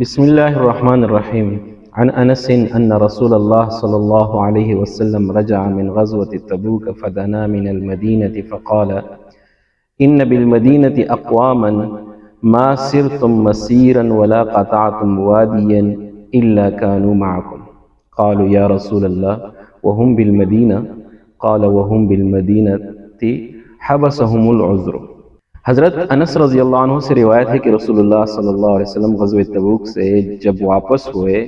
بسم الله الرحمن الرحيم. عن أنس أن رسول الله صلى الله عليه وسلم رجع من غزوة تبوك فدنا من المدينة فقال: إن بالمدينة أقواما ما سرتم مسيرا ولا قطعتم واديا إلا كانوا معكم. قالوا يا رسول الله وهم بالمدينة؟ قال وهم بالمدينة حبسهم العذر. حضرت انس رضی اللہ عنہ سے روایت ہے کہ رسول اللہ صلی اللہ علیہ وسلم غزوہ تبوک سے جب واپس ہوئے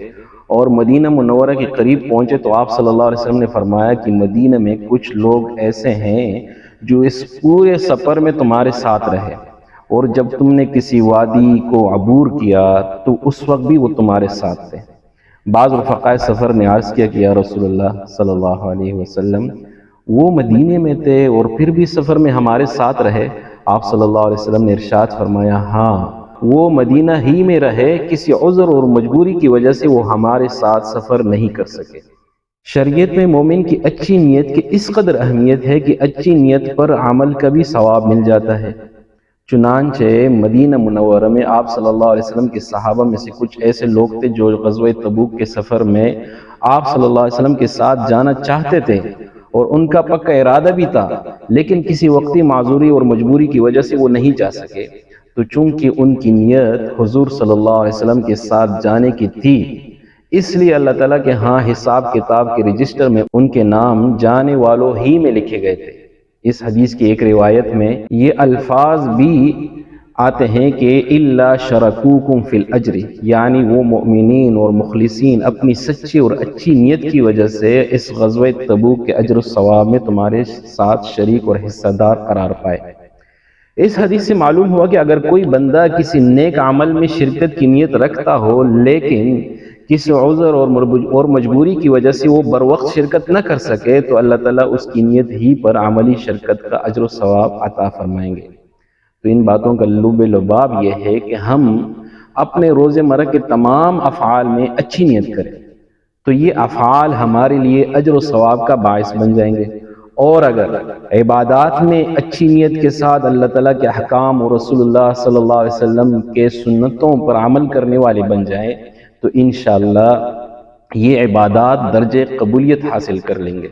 اور مدینہ منورہ کے قریب پہنچے تو آپ صلی اللہ علیہ وسلم نے فرمایا کہ مدینہ میں کچھ لوگ ایسے ہیں جو اس پورے سفر میں تمہارے ساتھ رہے، اور جب تم نے کسی وادی کو عبور کیا تو اس وقت بھی وہ تمہارے ساتھ تھے۔ بعض رفقائے سفر نے عرض کیا کہ یا رسول اللہ صلی اللہ علیہ وسلم وہ مدینے میں تھے اور پھر بھی سفر میں ہمارے ساتھ رہے؟ آپ صلی اللہ علیہ وسلم نے ارشاد فرمایا ہاں، وہ مدینہ ہی میں رہے، کسی عذر اور مجبوری کی وجہ سے وہ ہمارے ساتھ سفر نہیں کر سکے۔ شریعت میں مومن کی اچھی نیت کی اس قدر اہمیت ہے کہ اچھی نیت پر عمل کا بھی ثواب مل جاتا ہے۔ چنانچہ مدینہ منورہ میں آپ صلی اللہ علیہ وسلم کے صحابہ میں سے کچھ ایسے لوگ تھے جو غزوہ تبوک کے سفر میں آپ صلی اللہ علیہ وسلم کے ساتھ جانا چاہتے تھے اور ان کا پکا ارادہ بھی تھا، لیکن کسی وقتی معذوری اور مجبوری کی وجہ سے وہ نہیں جا سکے۔ تو چونکہ ان کی نیت حضور صلی اللہ علیہ وسلم کے ساتھ جانے کی تھی، اس لیے اللہ تعالیٰ کے ہاں حساب کتاب کے رجسٹر میں ان کے نام جانے والوں ہی میں لکھے گئے تھے۔ اس حدیث کی ایک روایت میں یہ الفاظ بھی آتے ہیں کہ الا شرکوکم فی الاجر، یعنی وہ مؤمنین اور مخلصین اپنی سچی اور اچھی نیت کی وجہ سے اس غزوہ تبوک کے اجر و ثواب میں تمہارے ساتھ شریک اور حصہ دار قرار پائے۔ اس حدیث سے معلوم ہوا کہ اگر کوئی بندہ کسی نیک عمل میں شرکت کی نیت رکھتا ہو لیکن کسی عذر اور مجبوری کی وجہ سے وہ بروقت شرکت نہ کر سکے تو اللہ تعالیٰ اس کی نیت ہی پر عملی شرکت کا اجر و ثواب عطا فرمائیں گے۔ تو ان باتوں کا لب لباب یہ ہے کہ ہم اپنے روزمرہ کے تمام افعال میں اچھی نیت کریں تو یہ افعال ہمارے لیے اجر و ثواب کا باعث بن جائیں گے، اور اگر عبادات میں اچھی نیت کے ساتھ اللہ تعالیٰ کے احکام اور رسول اللہ صلی اللہ علیہ وسلم کے سنتوں پر عمل کرنے والے بن جائیں تو انشاءاللہ یہ عبادات درجہ قبولیت حاصل کر لیں گے۔